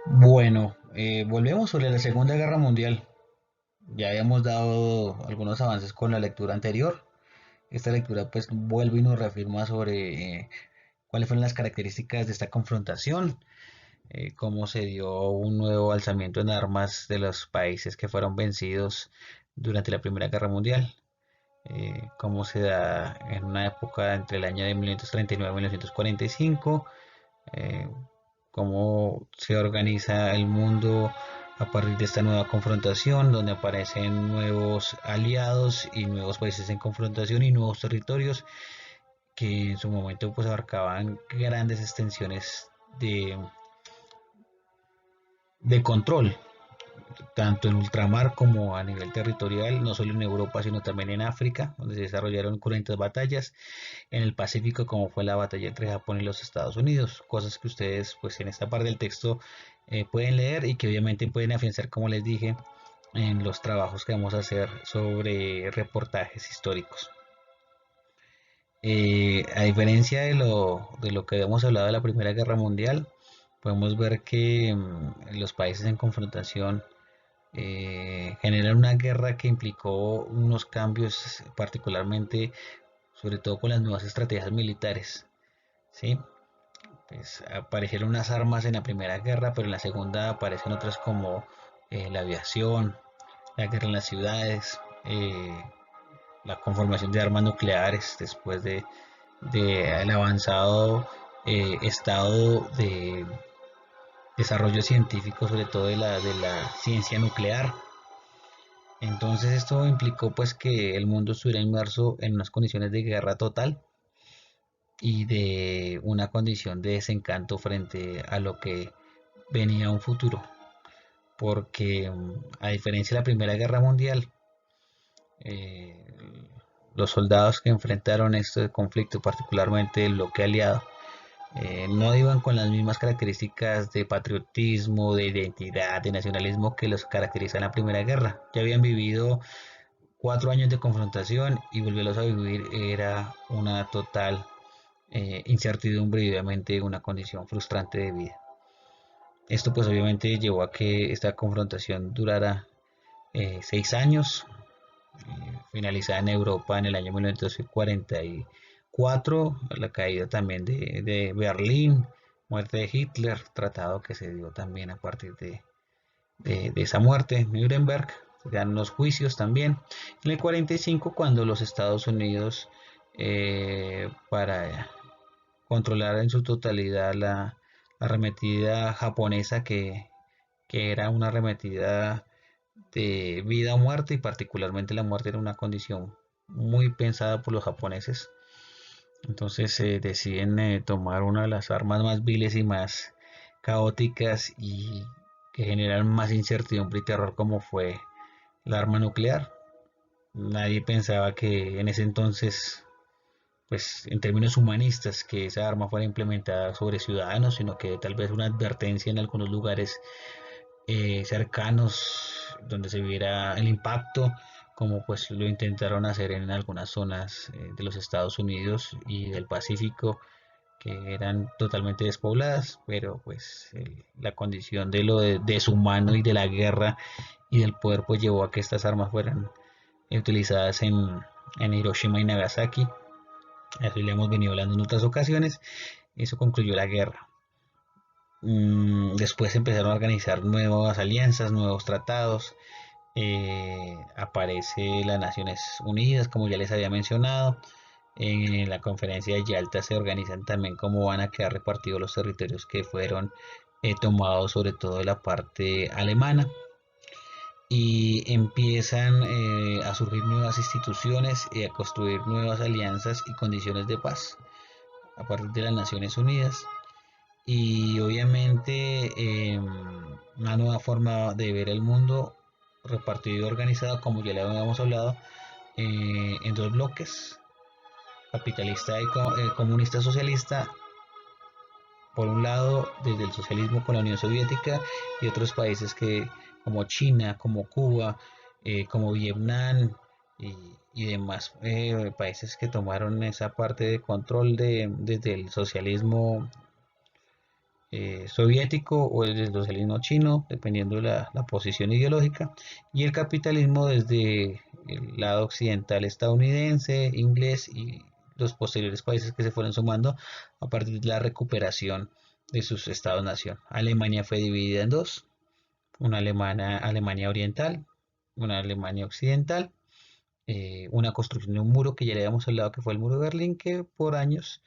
Bueno, volvemos sobre la Segunda Guerra Mundial. Ya habíamos dado algunos avances con la lectura anterior. Esta lectura pues vuelve y nos reafirma sobre cuáles fueron las características de esta confrontación, cómo se dio un nuevo alzamiento en armas de los países que fueron vencidos durante la Primera Guerra Mundial, cómo se da en una época entre el año de 1939 y 1945, eh, cómo se organiza el mundo a partir de esta nueva confrontación, donde aparecen nuevos aliados y nuevos países en confrontación y nuevos territorios que en su momento pues abarcaban grandes extensiones de, de control, tanto en ultramar como a nivel territorial, no solo en Europa, sino también en África, donde se desarrollaron cruentas batallas, en el Pacífico, como fue la batalla entre Japón y los Estados Unidos, cosas que ustedes pues en esta parte del texto pueden leer y que obviamente pueden afianzar, como les dije, en los trabajos que vamos a hacer sobre reportajes históricos. A diferencia de lo que habíamos hablado de la Primera Guerra Mundial, podemos ver que los países en confrontación generan una guerra que implicó unos cambios particularmente, sobre todo con las nuevas estrategias militares, ¿sí? Pues aparecieron unas armas en la Primera Guerra, pero en la Segunda aparecen otras como la aviación, la guerra en las ciudades, la conformación de armas nucleares después de el avanzado estado de desarrollo científico, sobre todo de la ciencia nuclear. Entonces esto implicó pues que el mundo estuviera inmerso en unas condiciones de guerra total y de una condición de desencanto frente a lo que venía un futuro. Porque a diferencia de la Primera Guerra Mundial, eh, los soldados que enfrentaron este conflicto, particularmente el bloque aliado, no iban con las mismas características de patriotismo, de identidad, de nacionalismo que los caracterizan en la Primera Guerra. Ya habían vivido 4 años de confrontación y volverlos a vivir era una total incertidumbre y obviamente una condición frustrante de vida. Esto pues obviamente llevó a que esta confrontación durara 6 años, finalizada en Europa en el año 1944, la caída también de Berlín, muerte de Hitler, tratado que se dio también a partir de esa muerte, Nuremberg, se dan los juicios también. En el 45, cuando los Estados Unidos, para controlar en su totalidad la arremetida japonesa, que era una arremetida de vida o muerte, y particularmente la muerte era una condición muy pensada por los japoneses. Entonces deciden tomar una de las armas más viles y más caóticas y que generan más incertidumbre y terror, como fue la arma nuclear. Nadie pensaba que en ese entonces, pues en términos humanistas, que esa arma fuera implementada sobre ciudadanos, sino que tal vez una advertencia en algunos lugares cercanos donde se viera el impacto, como pues lo intentaron hacer en algunas zonas de los Estados Unidos y del Pacífico, que eran totalmente despobladas, pero pues la condición de lo deshumano y de la guerra y del poder pues llevó a que estas armas fueran utilizadas en Hiroshima y Nagasaki. Así le hemos venido hablando en otras ocasiones. Eso concluyó la guerra. Después empezaron a organizar nuevas alianzas, nuevos tratados. Aparece las Naciones Unidas, como ya les había mencionado. En la conferencia de Yalta se organizan también cómo van a quedar repartidos los territorios que fueron tomados, sobre todo de la parte alemana. Y empiezan a surgir nuevas instituciones y a construir nuevas alianzas y condiciones de paz a partir de las Naciones Unidas. Y obviamente una nueva forma de ver el mundo repartido y organizado, como ya le habíamos hablado, en dos bloques, capitalista y comunista socialista, por un lado desde el socialismo con la Unión Soviética y otros países que como China, como Cuba, como Vietnam y demás países que tomaron esa parte de control desde el socialismo soviético o desde el socialismo chino, dependiendo de la posición ideológica, y el capitalismo desde el lado occidental estadounidense, inglés y los posteriores países que se fueron sumando a partir de la recuperación de sus estados-nación. Alemania fue dividida en dos, una Alemania oriental, una Alemania occidental, una construcción de un muro que ya le habíamos hablado que fue el muro de Berlín, que por años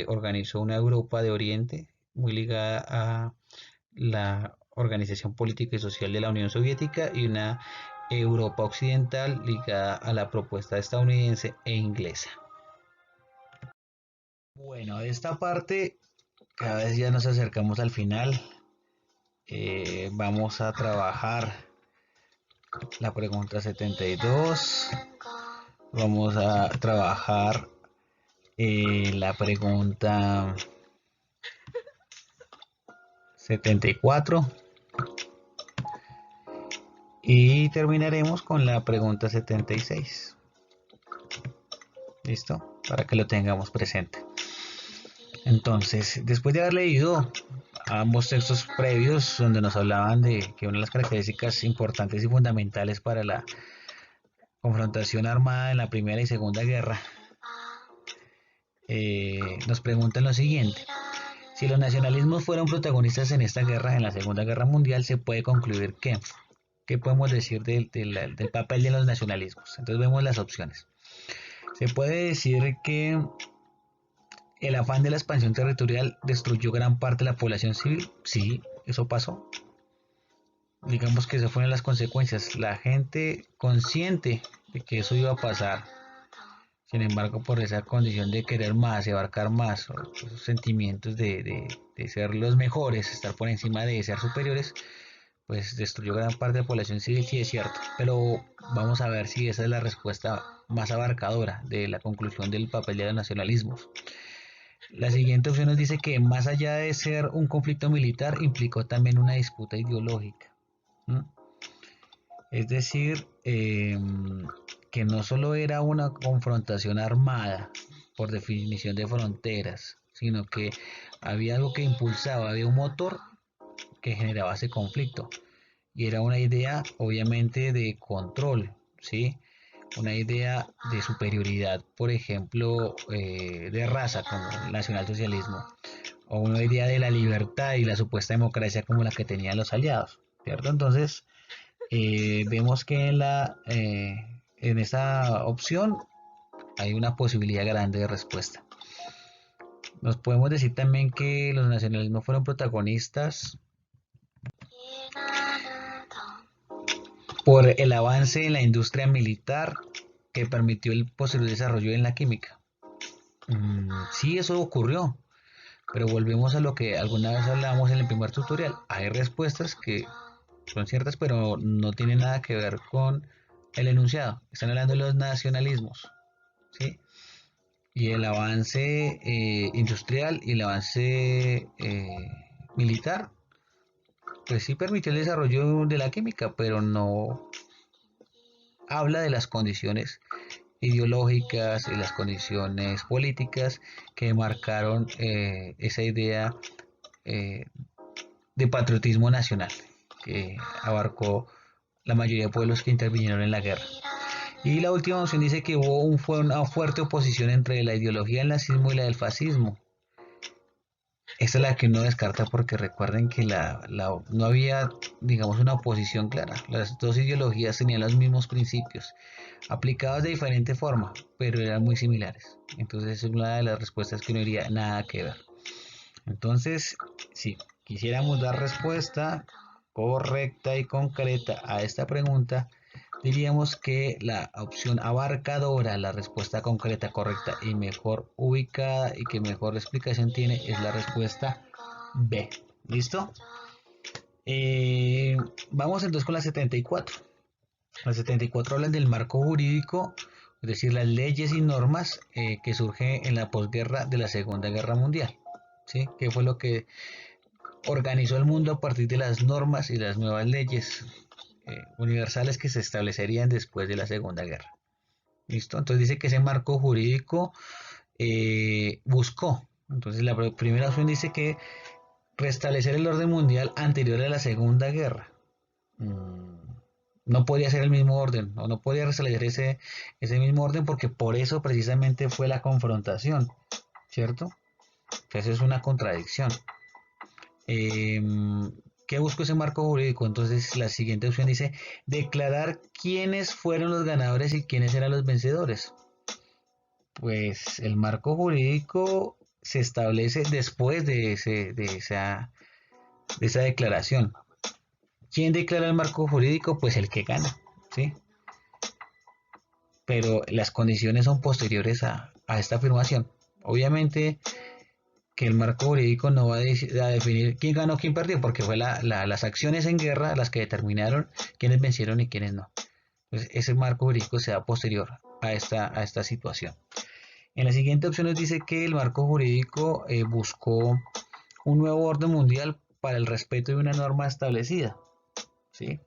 organizó una Europa de Oriente muy ligada a la organización política y social de la Unión Soviética y una Europa occidental ligada a la propuesta estadounidense e inglesa. Bueno, de esta parte cada vez ya nos acercamos al final. Vamos a trabajar la pregunta 72. Vamos a trabajar la pregunta 74 y terminaremos con la pregunta 76. ¿Listo? Para que lo tengamos presente. Entonces, después de haber leído ambos textos previos donde nos hablaban de que una de las características importantes y fundamentales para la confrontación armada en la Primera y Segunda Guerra, nos preguntan lo siguiente. Si los nacionalismos fueron protagonistas en esta guerra, en la Segunda Guerra Mundial, se puede concluir que, ¿qué podemos decir del papel de los nacionalismos? Entonces vemos las opciones. Se puede decir que el afán de la expansión territorial destruyó gran parte de la población civil. Sí, eso pasó. Digamos que esas fueron las consecuencias. La gente consciente de que eso iba a pasar, sin embargo, por esa condición de querer más y abarcar más, o esos sentimientos de ser los mejores, estar por encima de ser superiores, pues destruyó gran parte de la población civil, sí es cierto. Pero vamos a ver si esa es la respuesta más abarcadora de la conclusión del papel de los nacionalismos. La siguiente opción nos dice que más allá de ser un conflicto militar, implicó también una disputa ideológica. ¿Mm? Es decir, que no solo era una confrontación armada por definición de fronteras, sino que había algo que impulsaba, había un motor que generaba ese conflicto. Y era una idea, obviamente, de control, ¿sí? Una idea de superioridad, por ejemplo, de raza, como el nacionalsocialismo, o una idea de la libertad y la supuesta democracia como la que tenían los aliados, ¿cierto? Entonces, vemos que en esa opción hay una posibilidad grande de respuesta. Nos podemos decir también que los nacionalismos fueron protagonistas por el avance en la industria militar que permitió el posterior desarrollo en la química. Sí, eso ocurrió, pero volvemos a lo que alguna vez hablamos en el primer tutorial. Hay respuestas que son ciertas, pero no tienen nada que ver con el enunciado. Están hablando de los nacionalismos, ¿sí? Y el avance industrial y el avance militar, pues sí permitió el desarrollo de la química, pero no habla de las condiciones ideológicas y las condiciones políticas que marcaron esa idea eh, de patriotismo nacional que abarcó la mayoría de pueblos que intervinieron en la guerra. Y la última opción dice que fue una fuerte oposición entre la ideología del nazismo y la del fascismo. Esta es la que uno descarta porque recuerden que no había, digamos, una oposición clara. Las dos ideologías tenían los mismos principios, aplicados de diferente forma, pero eran muy similares. Entonces es una de las respuestas que no iría nada que ver. Entonces, si quisiéramos dar respuesta correcta y concreta a esta pregunta, diríamos que la opción abarcadora, la respuesta concreta, correcta y mejor ubicada y que mejor explicación tiene es la respuesta B. ¿Listo? Vamos entonces con la 74. La 74 hablan del marco jurídico, es decir, las leyes y normas que surgen en la posguerra de la Segunda Guerra Mundial. ¿Sí? ¿Qué fue lo que organizó el mundo a partir de las normas y las nuevas leyes universales que se establecerían después de la Segunda Guerra? ¿Listo? Entonces dice que ese marco jurídico buscó. Entonces la primera opción dice que restablecer el orden mundial anterior a la Segunda Guerra. Mm, no podía ser el mismo orden, o no podía restablecer ese mismo orden porque por eso precisamente fue la confrontación, ¿cierto? Entonces es una contradicción. ¿Qué busco ese marco jurídico? Entonces la siguiente opción dice declarar quiénes fueron los ganadores y quiénes eran los vencedores. Pues el marco jurídico se establece después de esa declaración. ¿Quién declara el marco jurídico? Pues el que gana, ¿sí? Pero las condiciones son posteriores a esta afirmación. Obviamente que el marco jurídico no va a definir quién ganó, quién perdió, porque fue las acciones en guerra las que determinaron quiénes vencieron y quiénes no. Entonces, ese marco jurídico se da posterior a esta situación. En la siguiente opción nos dice que el marco jurídico buscó un nuevo orden mundial para el respeto de una norma establecida. ¿Sí?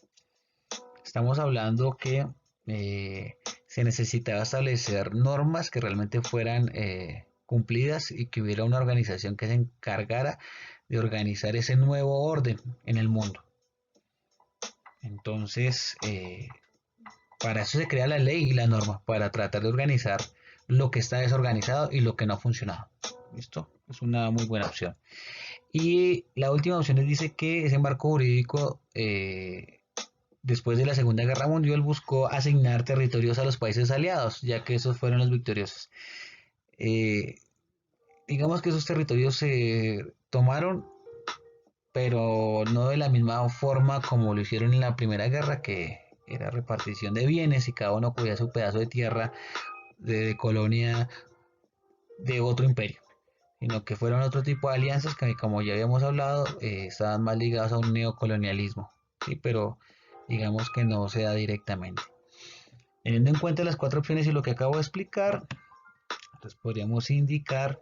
Estamos hablando que se necesitaba establecer normas que realmente fueran cumplidas y que hubiera una organización que se encargara de organizar ese nuevo orden en el mundo. Entonces, para eso se crea la ley y la norma, para tratar de organizar lo que está desorganizado y lo que no ha funcionado. ¿Listo? Es una muy buena opción. Y la última opción nos dice que ese marco jurídico, después de la Segunda Guerra Mundial, buscó asignar territorios a los países aliados, ya que esos fueron los victoriosos. Eh, digamos que esos territorios se tomaron, pero no de la misma forma como lo hicieron en la Primera Guerra, que era repartición de bienes y cada uno cogía su pedazo de tierra de colonia de otro imperio, sino que fueron otro tipo de alianzas que, como ya habíamos hablado, estaban más ligadas a un neocolonialismo, ¿sí? Pero digamos que no se da directamente. Teniendo en cuenta las cuatro opciones y lo que acabo de explicar, entonces podríamos indicar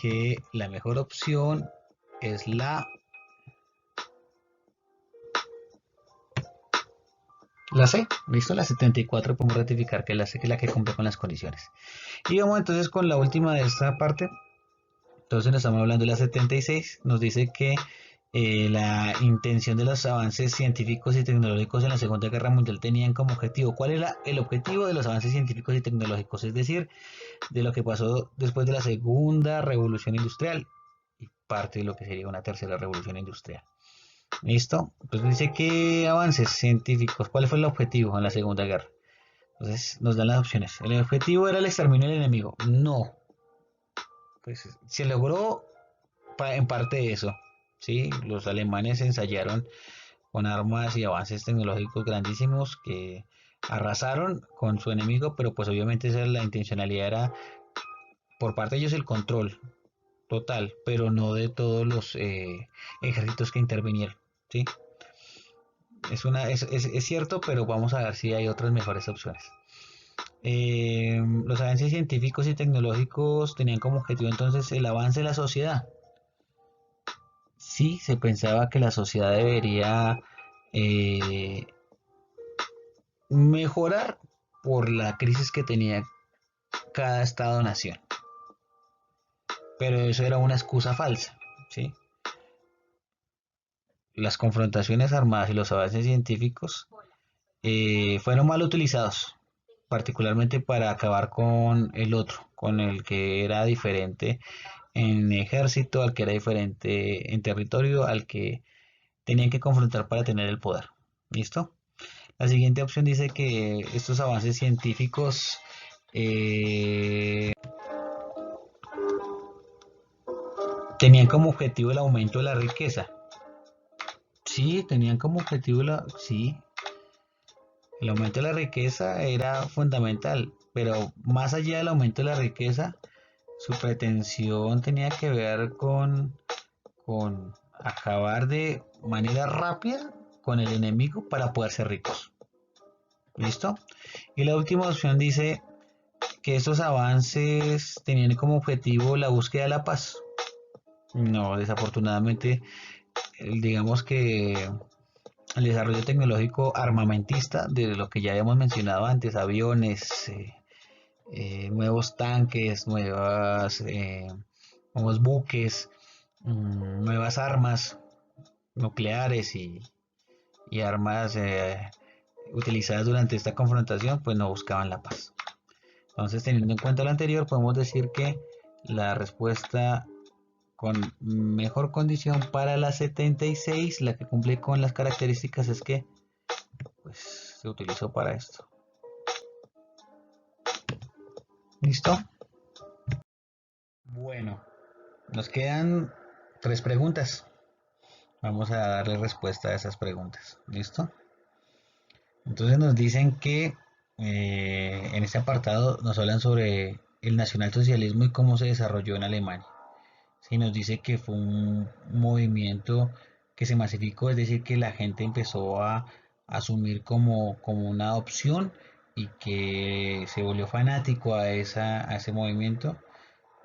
que la mejor opción es la C. Listo, la 74 podemos ratificar que es la C, que es la que cumple con las condiciones. Y vamos entonces con la última de esta parte. Entonces nos estamos hablando de la 76. Nos dice que la intención de los avances científicos y tecnológicos en la Segunda Guerra Mundial tenían como objetivo. ¿Cuál era el objetivo de los avances científicos y tecnológicos? Es decir, de lo que pasó después de la Segunda Revolución Industrial y parte de lo que sería una tercera revolución industrial. ¿Listo? Entonces dice que avances científicos. ¿Cuál fue el objetivo en la Segunda Guerra? Entonces nos dan las opciones. ¿El objetivo era el exterminio del enemigo? No. Pues se logró en parte eso. ¿Sí? Los alemanes ensayaron con armas y avances tecnológicos grandísimos que arrasaron con su enemigo, pero pues obviamente esa la intencionalidad era por parte de ellos el control total, pero no de todos los ejércitos que intervinieron. ¿Sí? Es cierto, pero vamos a ver si hay otras mejores opciones. Los avances científicos y tecnológicos tenían como objetivo entonces el avance de la sociedad. Sí, se pensaba que la sociedad debería eh, mejorar por la crisis que tenía cada estado-nación, pero eso era una excusa falsa, ¿sí? Las confrontaciones armadas y los avances científicos fueron mal utilizados, particularmente para acabar con el otro, con el que era diferente en ejército, al que era diferente en territorio, al que tenían que confrontar para tener el poder. ¿Listo? La siguiente opción dice que estos avances científicos tenían como objetivo el aumento de la riqueza. Sí, tenían como objetivo sí, el aumento de la riqueza era fundamental, pero más allá del aumento de la riqueza, su pretensión tenía que ver con acabar de manera rápida con el enemigo para poder ser ricos. ¿Listo? Y la última opción dice que estos avances tenían como objetivo la búsqueda de la paz. No, desafortunadamente, digamos que el desarrollo tecnológico armamentista, de lo que ya habíamos mencionado antes, aviones, nuevos tanques, nuevos buques, nuevas armas nucleares y armas utilizadas durante esta confrontación, pues no buscaban la paz. Entonces, teniendo en cuenta lo anterior, podemos decir que la respuesta con mejor condición para la 76, la que cumple con las características, es que pues, se utilizó para esto. ¿Listo? Bueno, nos quedan 3 preguntas. Vamos a darle respuesta a esas preguntas. ¿Listo? Entonces nos dicen que en este apartado nos hablan sobre el nacionalsocialismo y cómo se desarrolló en Alemania. Sí, nos dice que fue un movimiento que se masificó, es decir, que la gente empezó a asumir como una opción y que se volvió fanático a ese movimiento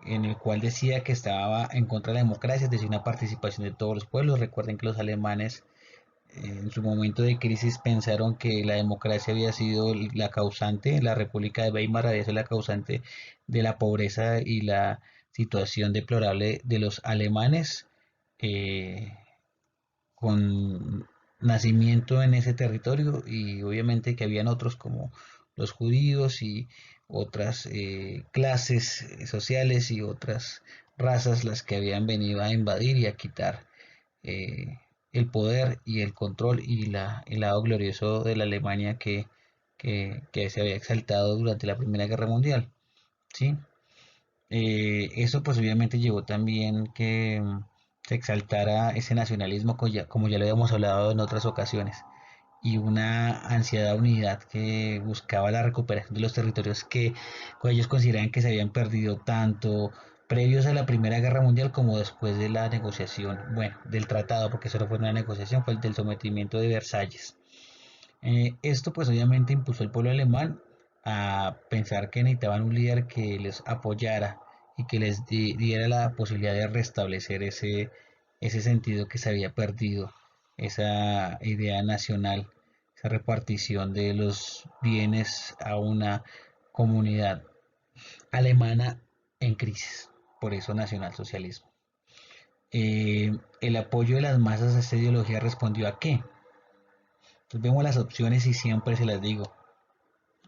en el cual decía que estaba en contra de la democracia, es decir, una participación de todos los pueblos. Recuerden que los alemanes en su momento de crisis pensaron que la democracia había sido la causante, la República de Weimar había sido la causante de la pobreza y la situación deplorable de los alemanes eh, con nacimiento en ese territorio, y obviamente que habían otros como los judíos y otras clases sociales y otras razas las que habían venido a invadir y a quitar eh, el poder y el control y el lado glorioso de la Alemania que se había exaltado durante la Primera Guerra Mundial. ¿Sí? Eso pues obviamente llevó también que se exaltara ese nacionalismo, como ya lo habíamos hablado en otras ocasiones, y una ansiedad de unidad que buscaba la recuperación de los territorios que ellos consideraban que se habían perdido tanto previos a la Primera Guerra Mundial como después de la negociación, bueno, del tratado, porque eso no fue una negociación, fue el del sometimiento de Versalles. Esto pues obviamente impulsó al pueblo alemán a pensar que necesitaban un líder que les apoyara y que les diera la posibilidad de restablecer ese sentido que se había perdido, esa idea nacional, esa repartición de los bienes a una comunidad alemana en crisis, por eso nacionalsocialismo. El apoyo de las masas a esta ideología respondió a qué. Entonces vemos las opciones y siempre se las digo.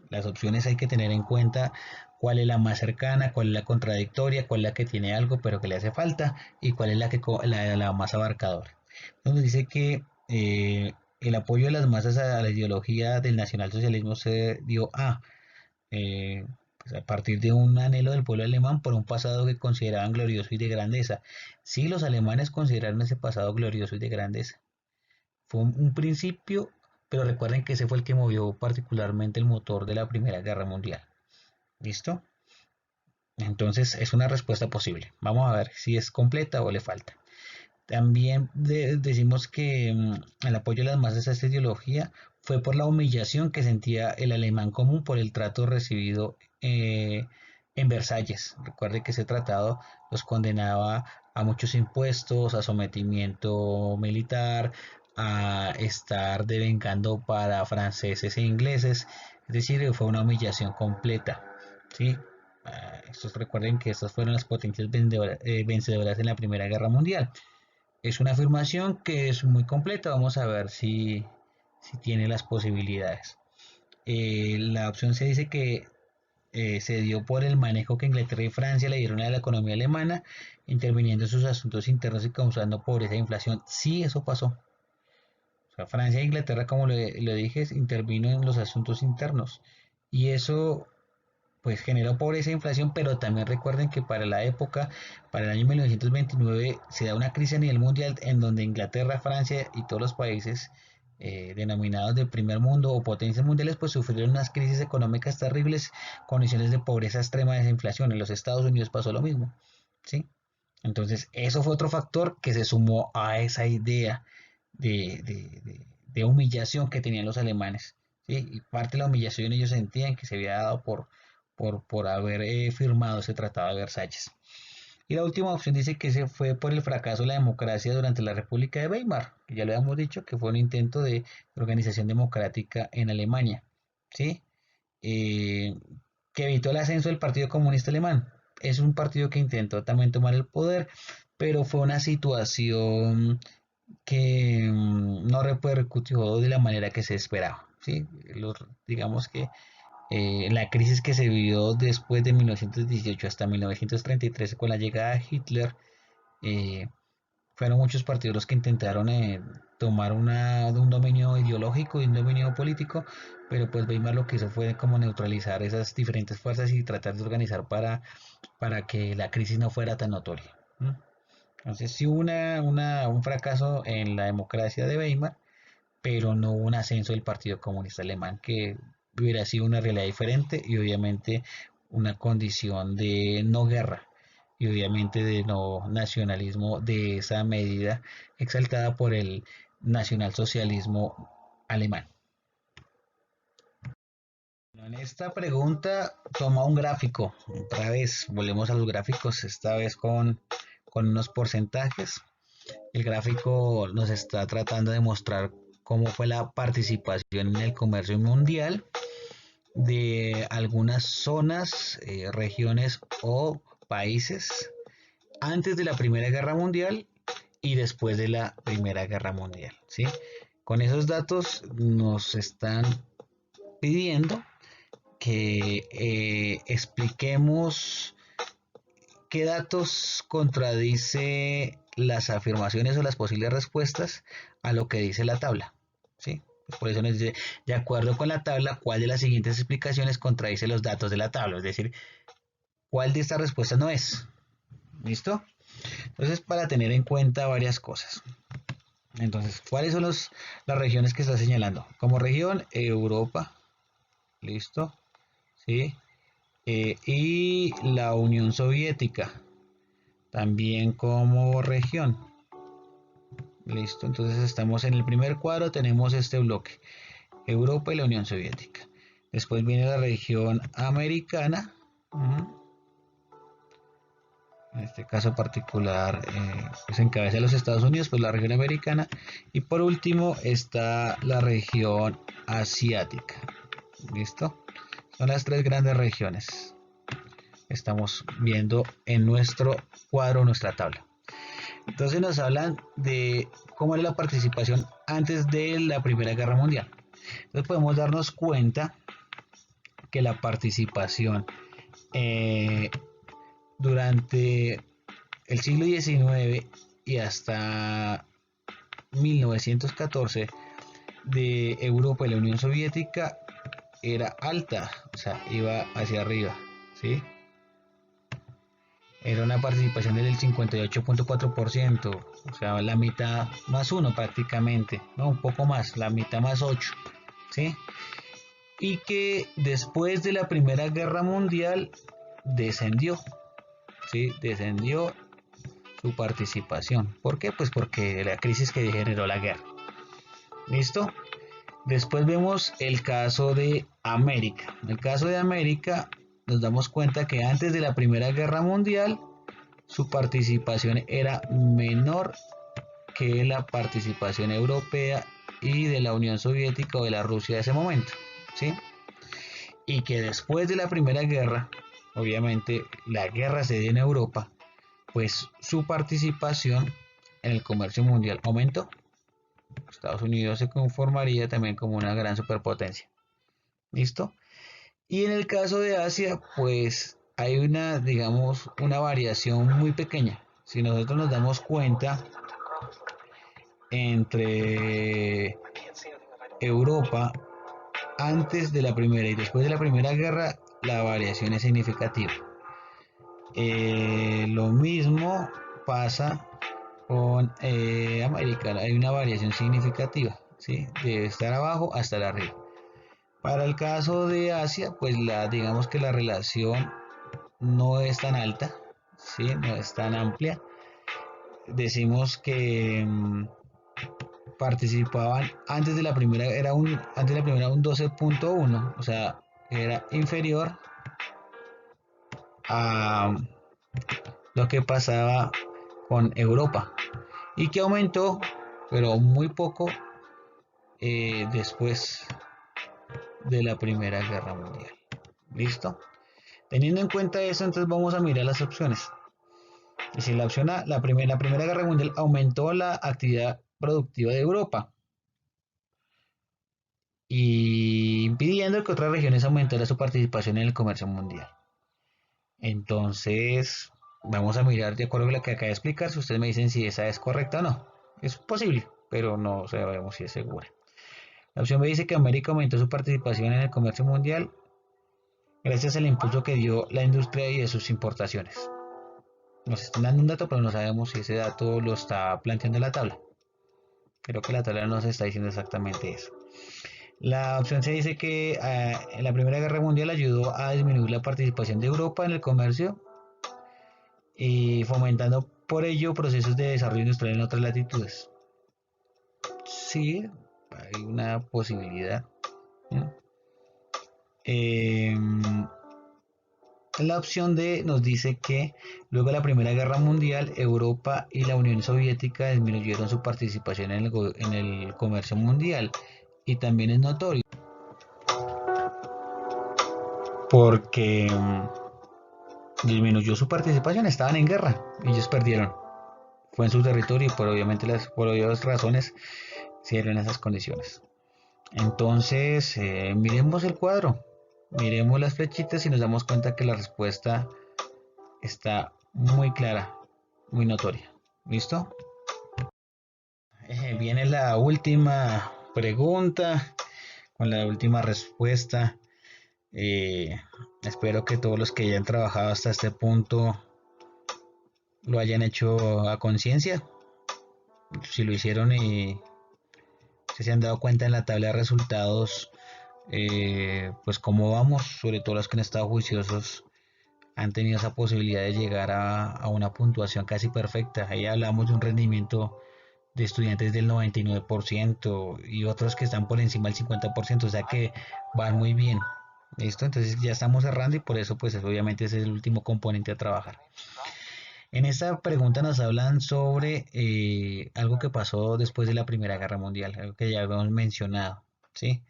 Las opciones hay que tener en cuenta cuál es la más cercana, cuál es la contradictoria, cuál es la que tiene algo pero que le hace falta y cuál es la más abarcadora. Entonces dice que el apoyo de las masas a la ideología del nacionalsocialismo se dio pues a partir de un anhelo del pueblo alemán por un pasado que consideraban glorioso y de grandeza. Sí, los alemanes consideraron ese pasado glorioso y de grandeza. Fue un principio, pero recuerden que ese fue el que movió particularmente el motor de la Primera Guerra Mundial. ¿Listo? Entonces es una respuesta posible. Vamos a ver si es completa o le falta. También decimos que el apoyo de las masas a esta ideología fue por la humillación que sentía el alemán común por el trato recibido en Versalles. Recuerde que ese tratado los condenaba a muchos impuestos, a sometimiento militar, a estar devengando para franceses e ingleses. Es decir, fue una humillación completa. ¿Sí? Estos, recuerden que estas fueron las potencias vencedoras en la Primera Guerra Mundial. Es una afirmación que es muy completa. Vamos a ver si tiene las posibilidades. La opción se dice que se dio por el manejo que Inglaterra y Francia le dieron a la economía alemana, interviniendo en sus asuntos internos y causando pobreza e inflación. Sí, eso pasó. O sea, Francia e Inglaterra, como le dije, intervino en los asuntos internos. Y eso pues generó pobreza e inflación, pero también recuerden que para la época, para el año 1929, se da una crisis a nivel mundial en donde Inglaterra, Francia y todos los países denominados de primer mundo o potencias mundiales, pues sufrieron unas crisis económicas terribles, condiciones de pobreza extrema, de inflación. En los Estados Unidos pasó lo mismo, ¿sí? Entonces, eso fue otro factor que se sumó a esa idea de humillación que tenían los alemanes, ¿sí? Y parte de la humillación ellos sentían que se había dado por haber firmado ese tratado de Versalles. Y la última opción dice que se fue por el fracaso de la democracia durante la República de Weimar, que ya lo habíamos dicho que fue un intento de organización democrática en Alemania, ¿sí? Eh, que evitó el ascenso del Partido Comunista Alemán. Es un partido que intentó también tomar el poder, pero fue una situación que no repercutió de la manera que se esperaba, ¿sí? Digamos que la crisis que se vivió después de 1918 hasta 1933 con la llegada de Hitler, eh, fueron muchos partidos los que intentaron tomar un dominio ideológico y un dominio político, pero pues Weimar lo que hizo fue como neutralizar esas diferentes fuerzas y tratar de organizar para que la crisis no fuera tan notoria. ¿No? Entonces sí hubo un fracaso en la democracia de Weimar, pero no hubo un ascenso del Partido Comunista Alemán, que hubiera sido una realidad diferente y obviamente una condición de no guerra y obviamente de no nacionalismo de esa medida exaltada por el nacionalsocialismo alemán. En esta pregunta toma un gráfico, otra vez volvemos a los gráficos, esta vez con unos porcentajes. El gráfico nos está tratando de mostrar cómo fue la participación en el comercio mundial de algunas zonas, regiones o países antes de la Primera Guerra Mundial y después de la Primera Guerra Mundial, ¿sí? Con esos datos nos están pidiendo que expliquemos qué datos contradice las afirmaciones o las posibles respuestas a lo que dice la tabla, ¿sí? Pues por eso nos dice, de acuerdo con la tabla, ¿cuál de las siguientes explicaciones contradice los datos de la tabla? Es decir, ¿cuál de estas respuestas no es? ¿Listo? Entonces, para tener en cuenta varias cosas. Entonces, ¿cuáles son las regiones que está señalando? Como región, Europa, ¿listo? ¿Sí? Y la Unión Soviética, también como región. Listo, entonces estamos en el primer cuadro, tenemos este bloque, Europa y la Unión Soviética. Después viene la región americana, en este caso particular, pues encabeza los Estados Unidos, pues la región americana. Y por último está la región asiática. ¿Listo? Son las tres grandes regiones que estamos viendo en nuestro cuadro, nuestra tabla. Entonces nos hablan de cómo era la participación antes de la Primera Guerra Mundial. Entonces podemos darnos cuenta que la participación eh, durante el siglo XIX y hasta 1914 de Europa y la Unión Soviética era alta, o sea, iba hacia arriba, ¿sí? Era una participación del 58.4%, o sea, la mitad más uno prácticamente, no, un poco más, la mitad más 8, ¿sí? Y que después de la Primera Guerra Mundial descendió, ¿sí? Descendió su participación. ¿Por qué? Pues porque la crisis que generó la guerra. ¿Listo? Después vemos el caso de América. En el caso de América nos damos cuenta que antes de la Primera Guerra Mundial su participación era menor que la participación europea y de la Unión Soviética o de la Rusia de ese momento, ¿sí? Y que después de la Primera Guerra, obviamente la guerra se dio en Europa, pues su participación en el comercio mundial aumentó. Estados Unidos se conformaría también como una gran superpotencia. ¿Listo? Y en el caso de Asia, pues hay una, digamos, una variación muy pequeña. Si nosotros nos damos cuenta, entre Europa antes de la primera y después de la primera guerra, la variación es significativa. Lo mismo pasa con América, hay una variación significativa, ¿sí? De estar abajo hasta el arriba. Para el caso de Asia, pues digamos que la relación no es tan alta, ¿sí? No es tan amplia. Decimos que participaban antes de la primera, antes de la primera un 12.1, o sea, era inferior a lo que pasaba con Europa y que aumentó, pero muy poco después de la Primera Guerra Mundial. ¿Listo? Teniendo en cuenta eso, entonces vamos a mirar las opciones. Es decir, la opción A, la Primera Guerra Mundial aumentó la actividad productiva de Europa y impidiendo que otras regiones aumentaran su participación en el comercio mundial. Entonces, vamos a mirar de acuerdo a lo que acaba de explicar, si ustedes me dicen si esa es correcta o no. Es posible, pero no sabemos si es segura. La opción B dice que América aumentó su participación en el comercio mundial gracias al impulso que dio la industria y de sus importaciones. Nos están dando un dato, pero no sabemos si ese dato lo está planteando la tabla. Creo que la tabla nos está diciendo exactamente eso. La opción C dice que la Primera Guerra Mundial ayudó a disminuir la participación de Europa en el comercio y fomentando por ello procesos de desarrollo industrial en otras latitudes. Sí, hay una posibilidad. Eh, la opción D nos dice que luego de la Primera Guerra Mundial, Europa y la Unión Soviética disminuyeron su participación en el comercio mundial. Y también es notorio porque disminuyó su participación, estaban en guerra, ellos perdieron. Fue en su territorio y por obvias razones se dieron esas condiciones. Entonces, miremos el cuadro, miremos las flechitas y nos damos cuenta que la respuesta está muy clara, muy notoria. ¿Listo? Viene la última pregunta con la última respuesta. Eh, Espero que todos los que hayan trabajado hasta este punto lo hayan hecho a conciencia. Si lo hicieron y si se han dado cuenta en la tabla de resultados, pues cómo vamos, sobre todo los que han estado juiciosos, han tenido esa posibilidad de llegar a una puntuación casi perfecta. Ahí hablamos de un rendimiento de estudiantes del 99% y otros que están por encima del 50%, o sea que van muy bien. ¿Listo? Entonces ya estamos cerrando y por eso pues obviamente ese es el último componente a trabajar. En esta pregunta nos hablan sobre algo que pasó después de la Primera Guerra Mundial, algo que ya habíamos mencionado, ¿sí?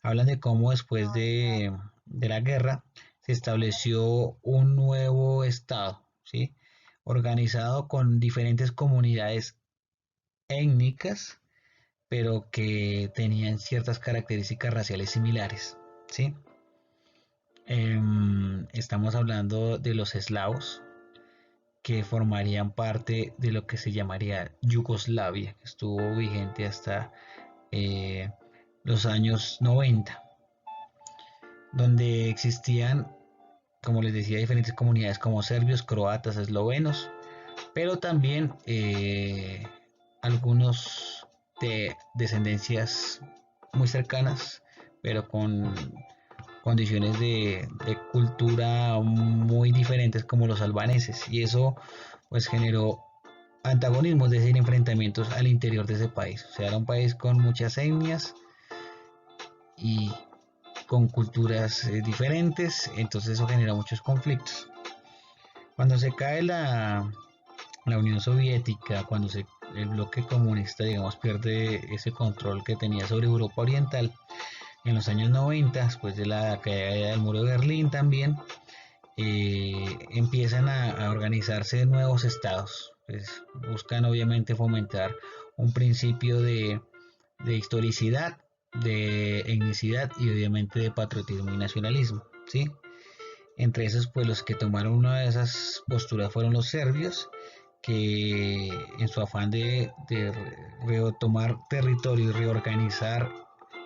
Hablan de cómo después de la guerra se estableció un nuevo estado, ¿sí? Organizado con diferentes comunidades étnicas, pero que tenían ciertas características raciales similares, ¿sí? Estamos hablando de los eslavos, que formarían parte de lo que se llamaría Yugoslavia, que estuvo vigente hasta eh, los años 90, donde existían, como les decía, diferentes comunidades como serbios, croatas, eslovenos, pero también algunos de descendencias muy cercanas, pero con condiciones de cultura muy diferentes como los albaneses, y eso pues generó antagonismos, es decir, enfrentamientos al interior de ese país. O sea, era un país con muchas etnias y con culturas diferentes, entonces eso genera muchos conflictos. Cuando se cae la Unión Soviética, el bloque comunista, digamos, pierde ese control que tenía sobre Europa Oriental, en los años 90, después de la caída del muro de Berlín también, empiezan a organizarse nuevos estados. Pues buscan obviamente fomentar un principio de historicidad, de etnicidad y obviamente de patriotismo y nacionalismo, ¿sí? Entre esos, pues los que tomaron una de esas posturas fueron los serbios, que en su afán de retomar territorio y reorganizar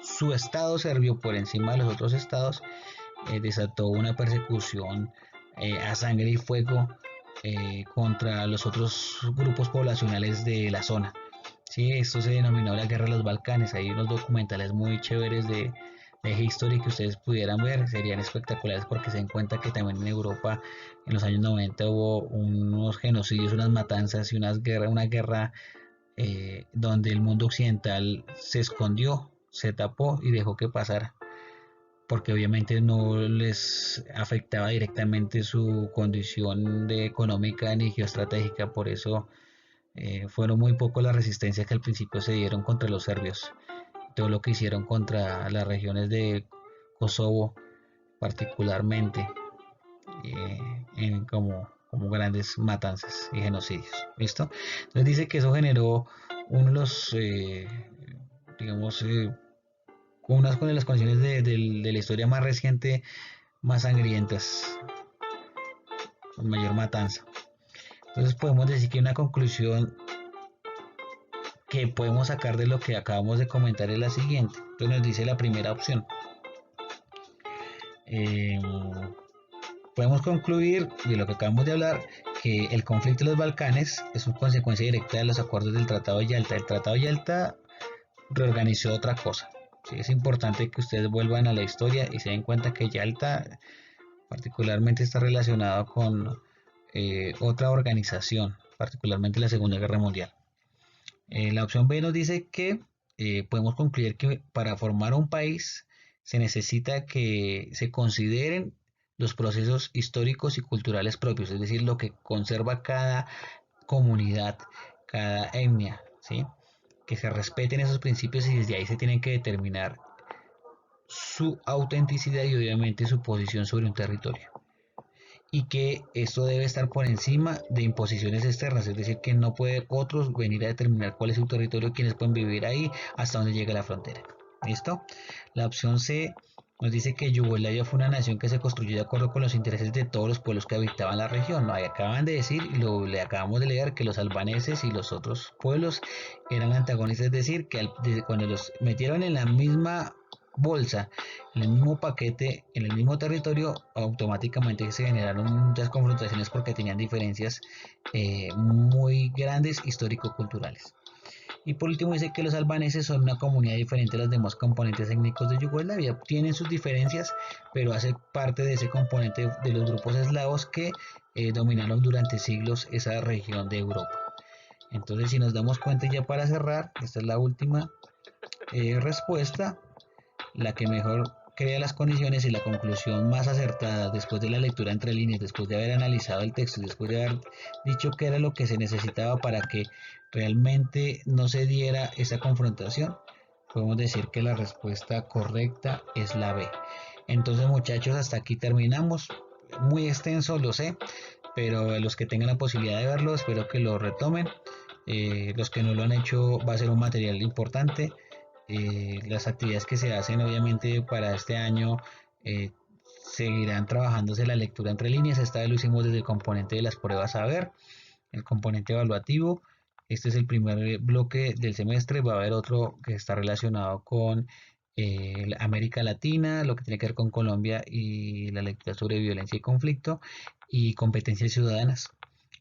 su estado serbio por encima de los otros estados, desató una persecución a sangre y fuego contra los otros grupos poblacionales de la zona. Sí, esto se denominó la Guerra de los Balcanes. Hay unos documentales muy chéveres de History que ustedes pudieran ver, serían espectaculares porque se dan cuenta que también en Europa en los años 90 hubo unos genocidios, unas matanzas y una guerra donde el mundo occidental se escondió, se tapó y dejó que pasara, porque obviamente no les afectaba directamente su condición de económica ni geoestratégica, por eso fueron muy pocos las resistencias que al principio se dieron contra los serbios, todo lo que hicieron contra las regiones de Kosovo particularmente, como como grandes matanzas y genocidios. ¿Listo? Entonces dice que eso generó uno de los, digamos, unas de las condiciones de la historia más reciente, más sangrientas, con mayor matanza. Entonces podemos decir que una conclusión que podemos sacar de lo que acabamos de comentar es la siguiente. Entonces nos dice la primera opción. Eh, Podemos concluir de lo que acabamos de hablar que el conflicto de los Balcanes es una consecuencia directa de los acuerdos del Tratado de Yalta. El Tratado de Yalta reorganizó otra cosa. Sí, es importante que ustedes vuelvan a la historia y se den cuenta que Yalta particularmente está relacionado con otra organización, particularmente la Segunda Guerra Mundial. La opción B nos dice que podemos concluir que para formar un país se necesita que se consideren los procesos históricos y culturales propios, es decir, lo que conserva cada comunidad, cada etnia, ¿sí? Que se respeten esos principios y desde ahí se tienen que determinar su autenticidad y obviamente su posición sobre un territorio y que esto debe estar por encima de imposiciones externas, es decir, que no puede otros venir a determinar cuál es su territorio, quiénes pueden vivir ahí, hasta dónde llega la frontera. ¿Listo? La opción C nos dice que Yugoslavia fue una nación que se construyó de acuerdo con los intereses de todos los pueblos que habitaban la región. ¿No? Ahí acaban de decir, y le acabamos de leer, que los albaneses y los otros pueblos eran antagonistas, es decir, que cuando los metieron en la misma bolsa, en el mismo paquete, en el mismo territorio, automáticamente se generaron muchas confrontaciones porque tenían diferencias muy grandes histórico-culturales. Y por último dice que los albaneses son una comunidad diferente a los demás componentes étnicos de Yugoslavia. Tienen sus diferencias, pero hace parte de ese componente de los grupos eslavos que dominaron durante siglos esa región de Europa. Entonces, si nos damos cuenta ya para cerrar, esta es la última respuesta, la que mejor crea las condiciones y la conclusión más acertada después de la lectura entre líneas, después de haber analizado el texto y después de haber dicho qué era lo que se necesitaba para que realmente no se diera esa confrontación, podemos decir que la respuesta correcta es la B. Entonces, muchachos, hasta aquí terminamos. Muy extenso, lo sé, pero los que tengan la posibilidad de verlo, espero que lo retomen. Los que no lo han hecho, va a ser un material importante. Las actividades que se hacen obviamente para este año seguirán trabajándose la lectura entre líneas. Esta vez lo hicimos desde el componente de las pruebas a ver, el componente evaluativo. Este es el primer bloque del semestre. Va a haber otro que está relacionado con América Latina, lo que tiene que ver con Colombia y la lectura sobre violencia y conflicto y competencias ciudadanas.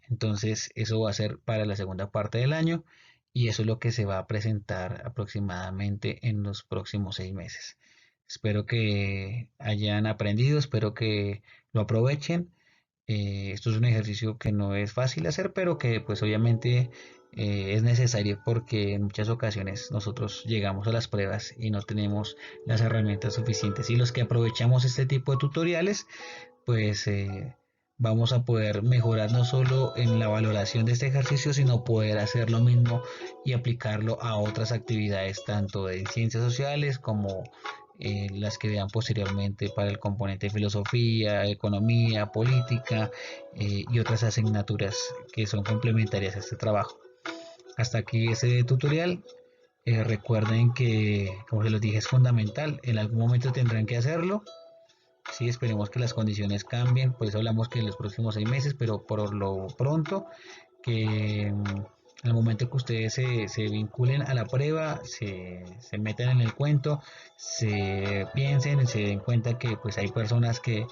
Entonces eso va a ser para la segunda parte del año y eso es lo que se va a presentar aproximadamente en los próximos 6 meses. Espero que hayan aprendido, espero que lo aprovechen. Esto es un ejercicio que no es fácil hacer, pero que pues obviamente es necesario porque en muchas ocasiones nosotros llegamos a las pruebas y no tenemos las herramientas suficientes. Y los que aprovechamos este tipo de tutoriales, pues vamos a poder mejorar no solo en la valoración de este ejercicio, sino poder hacer lo mismo y aplicarlo a otras actividades, tanto de ciencias sociales como las que vean posteriormente para el componente de filosofía, economía, política y otras asignaturas que son complementarias a este trabajo. Hasta aquí este tutorial. Recuerden que, como se los dije, es fundamental. En algún momento tendrán que hacerlo. Sí, esperemos que las condiciones cambien. Por eso hablamos que en los próximos 6 meses, pero por lo pronto, que al momento que ustedes se vinculen a la prueba, se metan en el cuento, se piensen, se den cuenta que pues hay personas que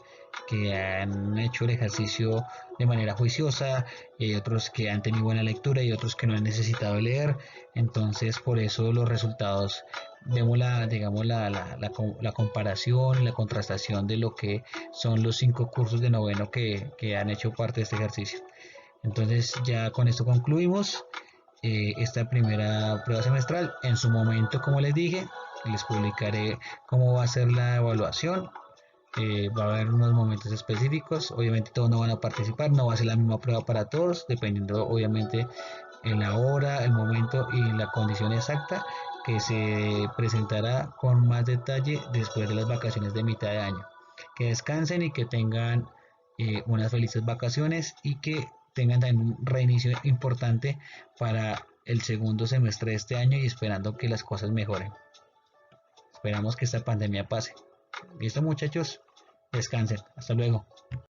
han hecho el ejercicio de manera juiciosa, y hay otros que han tenido buena lectura y otros que no han necesitado leer. Entonces, por eso los resultados vemos digamos, la comparación, la contrastación de lo que son los 5 cursos de noveno que han hecho parte de este ejercicio. Entonces ya con esto concluimos esta primera prueba semestral. En su momento, como les dije, les publicaré cómo va a ser la evaluación. Va a haber unos momentos específicos, obviamente todos no van a participar, no va a ser la misma prueba para todos, dependiendo obviamente en la hora, el momento y la condición exacta que se presentará con más detalle después de las vacaciones de mitad de año. Que descansen y que tengan unas felices vacaciones y que tengan también un reinicio importante para el segundo semestre de este año y esperando que las cosas mejoren. Esperamos que esta pandemia pase. Listo muchachos, descansen. Hasta luego.